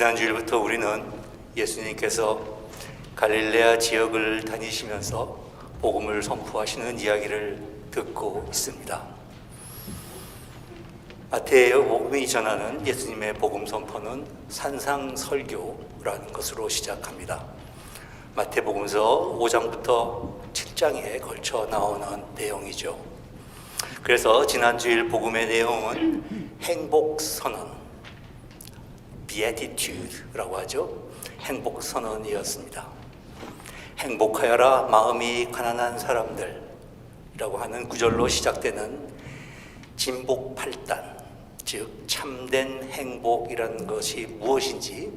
지난주일부터 우리는 예수님께서 갈릴레아 지역을 다니시면서 복음을 선포하시는 이야기를 듣고 있습니다. 마태의 복음이 전하는 예수님의 복음 선포는 산상설교라는 것으로 시작합니다. 마태복음서 5장부터 7장에 걸쳐 나오는 내용이죠. 그래서 지난주일 복음의 내용은 행복선언, Beatitude라고 하죠. 행복선언이었습니다. 행복하여라 마음이 가난한 사람들이라고 하는 구절로 시작되는 진복8단, 즉 참된 행복이라는 것이 무엇인지,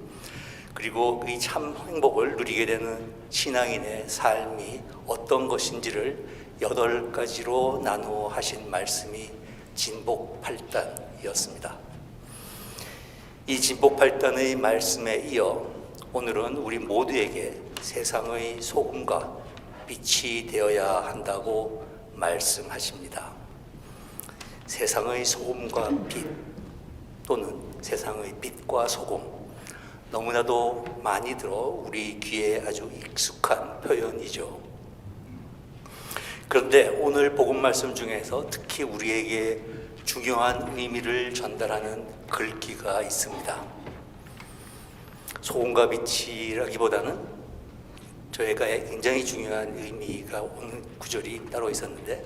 그리고 이 참 행복을 누리게 되는 신앙인의 삶이 어떤 것인지를 8가지로 나누어 하신 말씀이 진복8단이었습니다. 이 진복8단의 말씀에 이어 오늘은 우리 모두에게 세상의 소금과 빛이 되어야 한다고 말씀하십니다. 세상의 소금과 빛, 또는 세상의 빛과 소금, 너무나도 많이 들어 우리 귀에 아주 익숙한 표현이죠. 그런데 오늘 복음 말씀 중에서 특히 우리에게 중요한 의미를 전달하는 글귀가 있습니다. 소금과 빛이라기보다는 저희가 굉장히 중요한 의미가 오는 구절이 따로 있었는데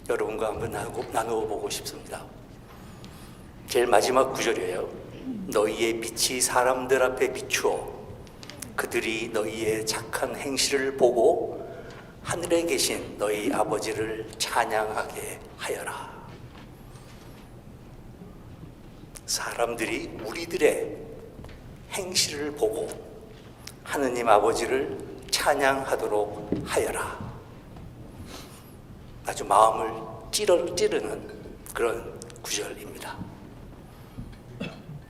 여러분과 한번 나누어 보고 싶습니다. 제일 마지막 구절이에요. 너희의 빛이 사람들 앞에 비추어 그들이 너희의 착한 행실을 보고 하늘에 계신 너희 아버지를 찬양하게 하여라. 사람들이 우리들의 행실을 보고 하느님 아버지를 찬양하도록 하여라. 아주 마음을 찌르는 그런 구절입니다.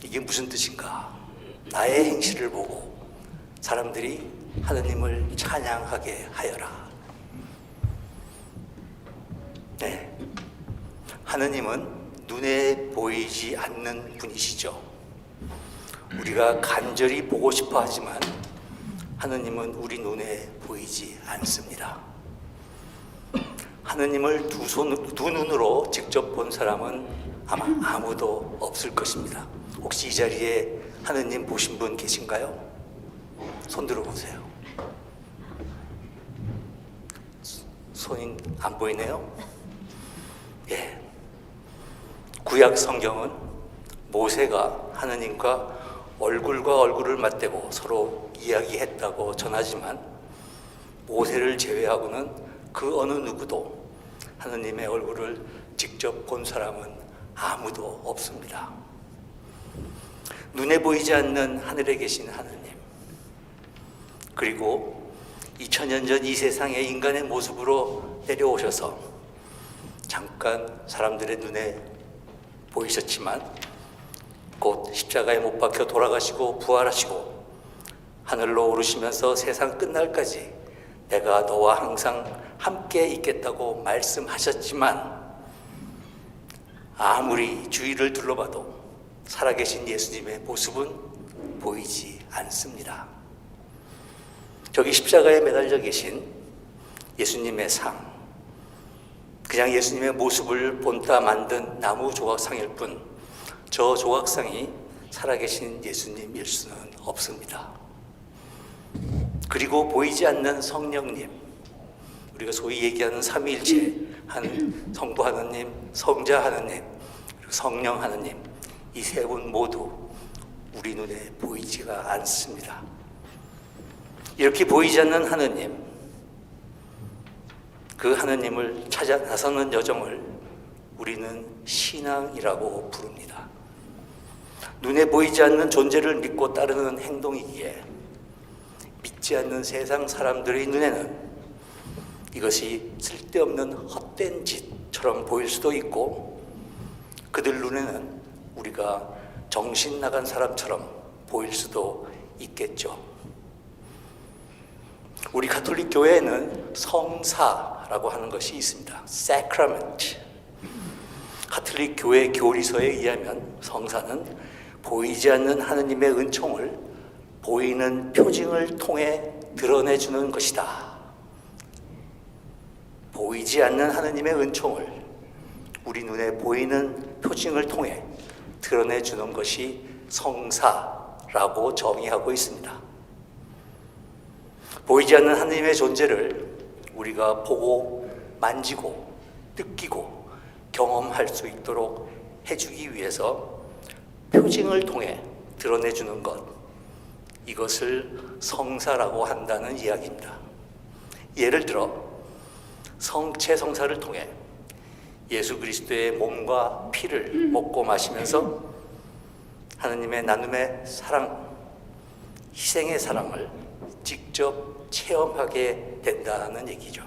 이게 무슨 뜻인가? 나의 행실을 보고 사람들이 하느님을 찬양하게 하여라. 네, 하느님은 눈에 보이지 않는 분이시죠. 우리가 간절히 보고 싶어 하지만 하느님은 우리 눈에 보이지 않습니다. 하느님을 두 눈으로 직접 본 사람은 아마 아무도 없을 것입니다. 혹시 이 자리에 하느님 보신 분 계신가요? 손 들어보세요. 손이 안 보이네요? 예. 구약 성경은 모세가 하느님과 얼굴과 얼굴을 맞대고 서로 이야기했다고 전하지만 모세를 제외하고는 그 어느 누구도 하느님의 얼굴을 직접 본 사람은 아무도 없습니다. 눈에 보이지 않는 하늘에 계신 하느님, 그리고 2000년 전 이 세상에 인간의 모습으로 내려오셔서 잠깐 사람들의 눈에 보이셨지만 곧 십자가에 못 박혀 돌아가시고 부활하시고 하늘로 오르시면서 세상 끝날까지 내가 너와 항상 함께 있겠다고 말씀하셨지만 아무리 주위를 둘러봐도 살아계신 예수님의 모습은 보이지 않습니다. 저기 십자가에 매달려 계신 예수님의 상, 그냥 예수님의 모습을 본따 만든 나무 조각상일 뿐 저 조각상이 살아계신 예수님일 수는 없습니다. 그리고 보이지 않는 성령님, 우리가 소위 얘기하는 삼위일체, 성부 하느님, 성자 하느님, 그리고 성령 하느님, 이 세 분 모두 우리 눈에 보이지가 않습니다. 이렇게 보이지 않는 하느님, 그 하느님을 찾아 나서는 여정을 우리는 신앙이라고 부릅니다. 눈에 보이지 않는 존재를 믿고 따르는 행동이기에 믿지 않는 세상 사람들의 눈에는 이것이 쓸데없는 헛된 짓처럼 보일 수도 있고 그들 눈에는 우리가 정신 나간 사람처럼 보일 수도 있겠죠. 우리 가톨릭 교회에는 성사라고 하는 것이 있습니다. Sacrament. 가톨릭 교회 교리서에 의하면 성사는 보이지 않는 하느님의 은총을 보이는 표징을 통해 드러내주는 것이다. 보이지 않는 하느님의 은총을 우리 눈에 보이는 표징을 통해 드러내주는 것이 성사라고 정의하고 있습니다. 보이지 않는 하느님의 존재를 우리가 보고 만지고 느끼고 경험할 수 있도록 해주기 위해서 표징을 통해 드러내주는 것, 이것을 성사라고 한다는 이야기입니다. 예를 들어 성체 성사를 통해 예수 그리스도의 몸과 피를 먹고 마시면서 하느님의 나눔의 사랑, 희생의 사랑을 직접 체험하게 된다는 얘기죠.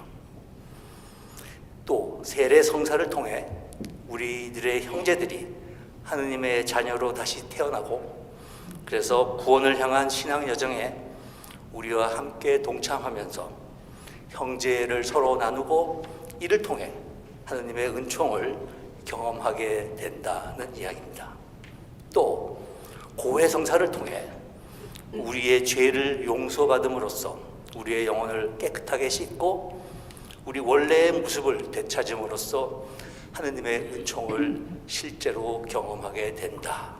또 세례 성사를 통해 우리들의 형제들이 하느님의 자녀로 다시 태어나고, 그래서 구원을 향한 신앙 여정에 우리와 함께 동참하면서 형제를 서로 나누고 이를 통해 하느님의 은총을 경험하게 된다는 이야기입니다. 또 고해 성사를 통해 우리의 죄를 용서받음으로써 우리의 영혼을 깨끗하게 씻고 우리 원래의 모습을 되찾음으로써 하느님의 은총을 실제로 경험하게 된다.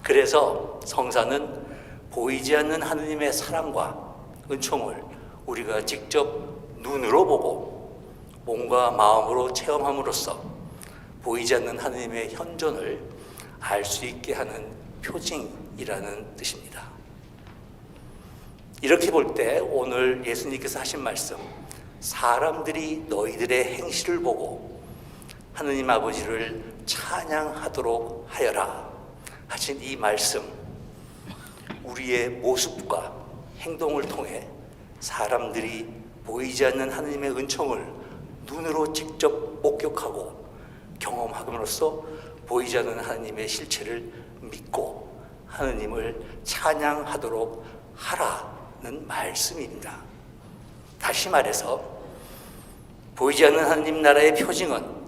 그래서 성사는 보이지 않는 하느님의 사랑과 은총을 우리가 직접 눈으로 보고 몸과 마음으로 체험함으로써 보이지 않는 하느님의 현존을 알 수 있게 하는 표징이라는 뜻입니다. 이렇게 볼 때 오늘 예수님께서 하신 말씀, 사람들이 너희들의 행실을 보고 하느님 아버지를 찬양하도록 하여라 하신 이 말씀, 우리의 모습과 행동을 통해 사람들이 보이지 않는 하느님의 은총을 눈으로 직접 목격하고 경험함으로써 보이지 않는 하느님의 실체를 믿고 하느님을 찬양하도록 하라는 말씀입니다. 다시 말해서 보이지 않는 하느님 나라의 표징은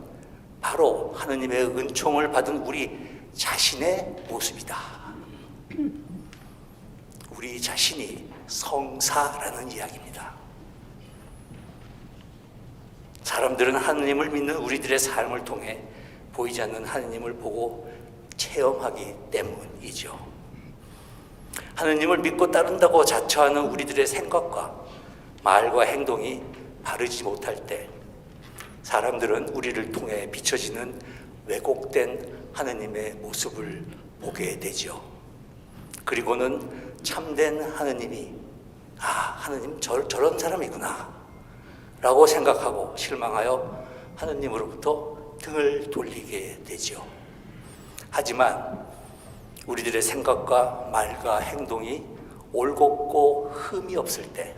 바로 하느님의 은총을 받은 우리 자신의 모습이다. 우리 자신이 성사라는 이야기입니다. 사람들은 하느님을 믿는 우리들의 삶을 통해 보이지 않는 하느님을 보고 체험하기 때문이죠. 하느님을 믿고 따른다고 자처하는 우리들의 생각과 말과 행동이 바르지 못할 때 사람들은 우리를 통해 비춰지는 왜곡된 하느님의 모습을 보게 되죠. 그리고는 참된 하느님이 하느님 저런 사람이구나 라고 생각하고 실망하여 하느님으로부터 등을 돌리게 되죠. 하지만 우리들의 생각과 말과 행동이 올곧고 흠이 없을 때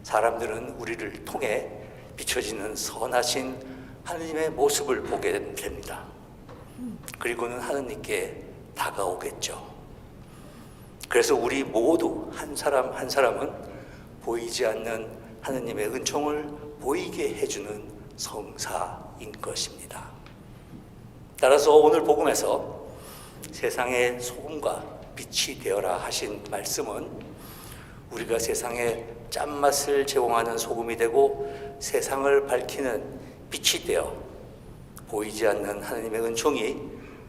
사람들은 우리를 통해 비춰지는 선하신 하느님의 모습을 보게 됩니다. 그리고는 하느님께 다가오겠죠. 그래서 우리 모두 한 사람 한 사람은 보이지 않는 하느님의 은총을 보이게 해주는 성사인 것입니다. 따라서 오늘 복음에서 세상의 소금과 빛이 되어라 하신 말씀은 우리가 세상에 짠맛을 제공하는 소금이 되고 세상을 밝히는 빛이 되어 보이지 않는 하느님의 은총이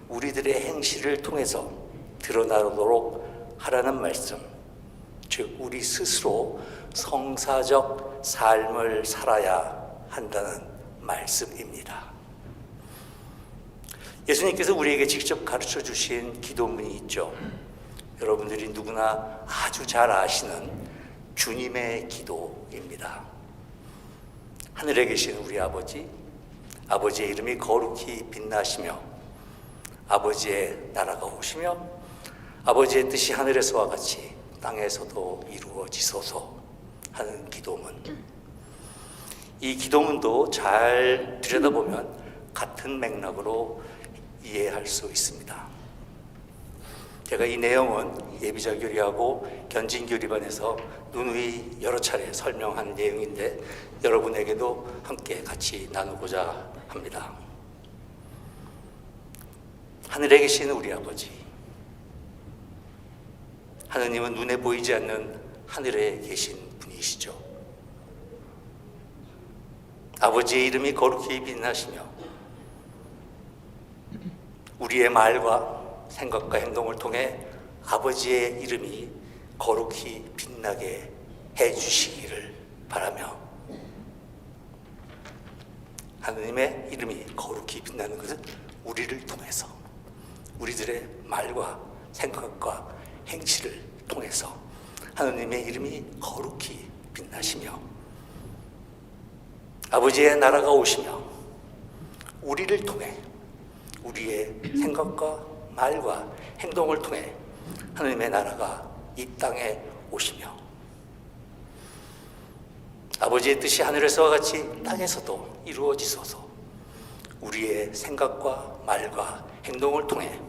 우리들의 행실을 통해서 드러나도록 하라는 말씀, 즉 우리 스스로 성사적 삶을 살아야 한다는 말씀입니다. 예수님께서 우리에게 직접 가르쳐 주신 기도문이 있죠. 여러분들이 누구나 아주 잘 아시는 주님의 기도입니다. 하늘에 계신 우리 아버지, 아버지의 이름이 거룩히 빛나시며 아버지의 나라가 오시며 아버지의 뜻이 하늘에서와 같이 땅에서도 이루어지소서 하는 기도문. 이 기도문도 잘 들여다보면 같은 맥락으로 이해할 수 있습니다. 제가 이 내용은 예비자 교리하고 견진 교리반에서 누누이 여러 차례 설명한 내용인데 여러분에게도 함께 같이 나누고자 합니다. 하늘에 계신 우리 아버지, 하느님은 눈에 보이지 않는 하늘에 계신 분이시죠. 아버지의 이름이 거룩히 빛나시며 우리의 말과 생각과 행동을 통해 아버지의 이름이 거룩히 빛나게 해주시기를 바라며, 하느님의 이름이 거룩히 빛나는 것은 우리를 통해서, 우리들의 말과 생각과 행실을 통해서 하느님의 이름이 거룩히 빛나시며, 아버지의 나라가 오시며 우리를 통해, 우리의 생각과 말과 행동을 통해 하느님의 나라가 이 땅에 오시며, 아버지의 뜻이 하늘에서와 같이 땅에서도 이루어지소서. 우리의 생각과 말과 행동을 통해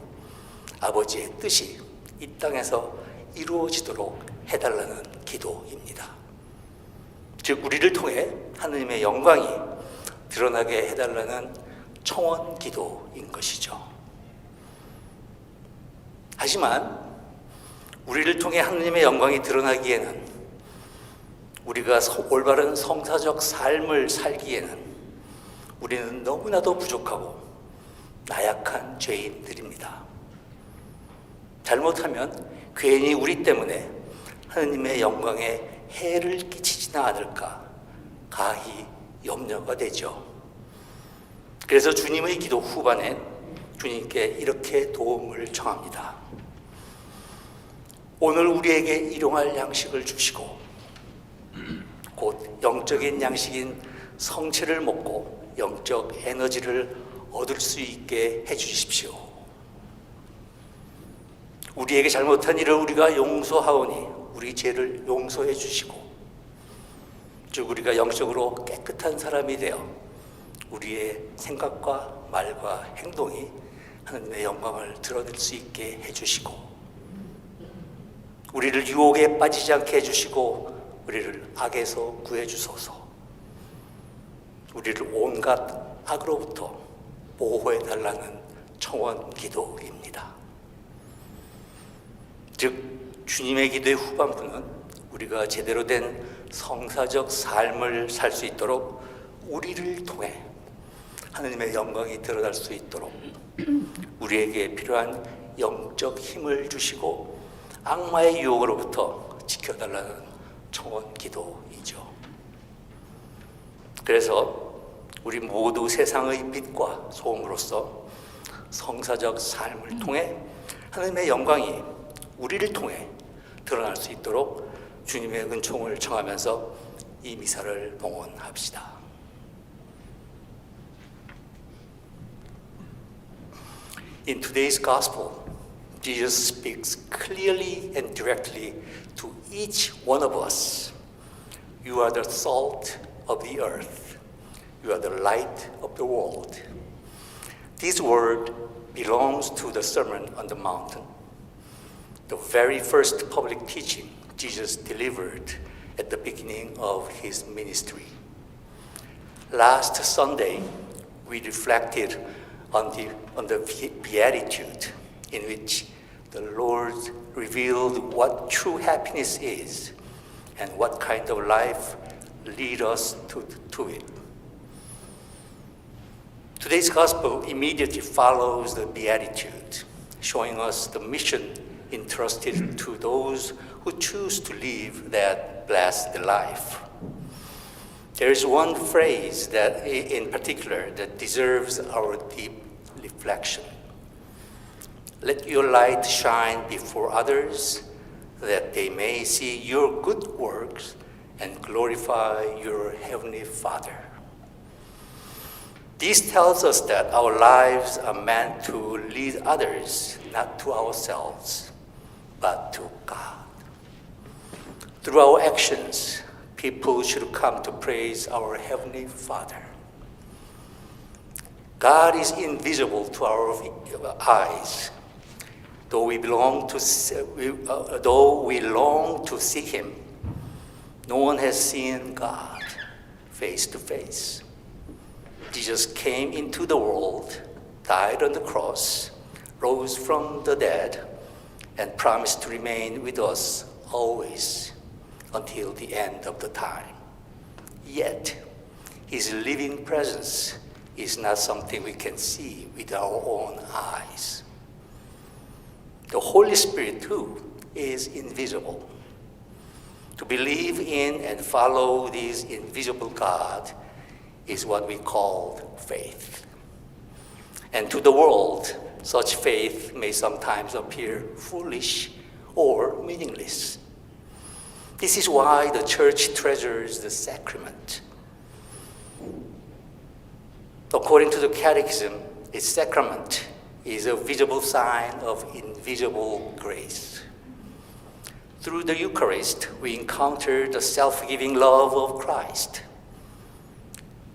아버지의 뜻이 이 땅에서 이루어지도록 해달라는 기도입니다. 즉 우리를 통해 하느님의 영광이 드러나게 해달라는 청원 기도인 것이죠. 하지만 우리를 통해 하느님의 영광이 드러나기에는, 우리가 올바른 성사적 삶을 살기에는 우리는 너무나도 부족하고 나약한 죄인들입니다. 잘못하면 괜히 우리 때문에 하느님의 영광에 해를 끼치지는 않을까 가히 염려가 되죠. 그래서 주님의 기도 후반에 주님께 이렇게 도움을 청합니다. 오늘 우리에게 일용할 양식을 주시고 곧 영적인 양식인 성체를 먹고 영적 에너지를 얻을 수 있게 해주십시오. 우리에게 잘못한 일을 우리가 용서하오니 우리 죄를 용서해 주시고, 즉 우리가 영적으로 깨끗한 사람이 되어 우리의 생각과 말과 행동이 하나님의 영광을 드러낼 수 있게 해주시고, 우리를 유혹에 빠지지 않게 해주시고 우리를 악에서 구해주소서. 우리를 온갖 악으로부터 보호해달라는 청원 기도입니다. 즉 주님의 기도의 후반부는 우리가 제대로 된 성사적 삶을 살 수 있도록 우리를 통해 하느님의 영광이 드러날 수 있도록 우리에게 필요한 영적 힘을 주시고 악마의 유혹으로부터 지켜달라는 청원 기도이죠. 그래서 우리 모두 세상의 빛과 소음으로서 성사적 삶을 통해 하나님의 영광이 우리를 통해 드러날 수 있도록 주님의 은총을 청하면서 이 미사를 봉헌합시다. In today's gospel, Jesus speaks clearly and directly to each one of us. You are the salt of the earth. You are the light of the world. This word belongs to the Sermon on the Mountain, the very first public teaching Jesus delivered at the beginning of his ministry. Last Sunday, we reflected on the Beatitude, in which the Lord revealed what true happiness is and what kind of life leads us to it. Today's gospel immediately follows the Beatitude, showing us the mission entrusted to those who choose to live that blessed life. There is one phrase that, in particular, that deserves our deep reflection. Let your light shine before others, that they may see your good works and glorify your heavenly Father. This tells us that our lives are meant to lead others, not to ourselves, but to God. Through our actions, people should come to praise our Heavenly Father. God is invisible to our eyes. Though we long to see Him, no one has seen God face to face. Jesus came into the world, died on the cross, rose from the dead, and promised to remain with us always until the end of the time. Yet, his living presence is not something we can see with our own eyes. The Holy Spirit, too, is invisible. To believe in and follow this invisible God is what we call faith. And to the world, such faith may sometimes appear foolish or meaningless. This is why the church treasures the sacrament. According to the Catechism, a sacrament is a visible sign of invisible grace. Through the Eucharist, we encounter the self-giving love of Christ.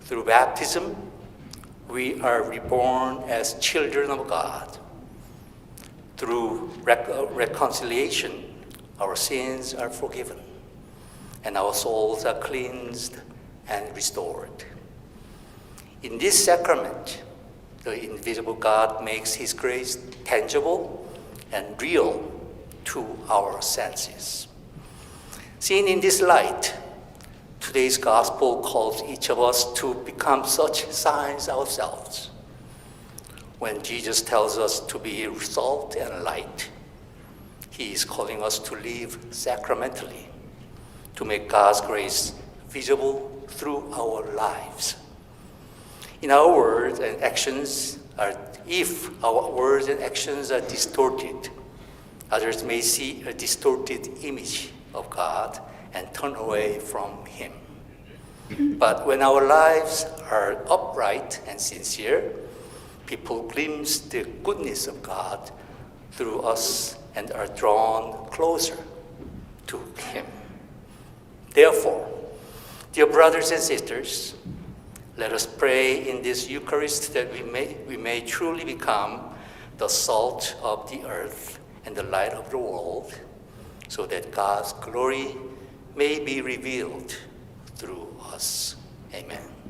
Through baptism, we are reborn as children of God. Through reconciliation, our sins are forgiven, and our souls are cleansed and restored. In this sacrament, the invisible God makes his grace tangible and real to our senses. Seen in this light, today's gospel calls each of us to become such signs ourselves. When Jesus tells us to be salt and light, he is calling us to live sacramentally, to make God's grace visible through our lives. If our words and actions are distorted, others may see a distorted image of God and turn away from him. But when our lives are upright and sincere, people glimpse the goodness of God through us and are drawn closer to him. Therefore, dear brothers and sisters, let us pray in this Eucharist that we may truly become the salt of the earth and the light of the world, so that God's glory may be revealed through us. Amen.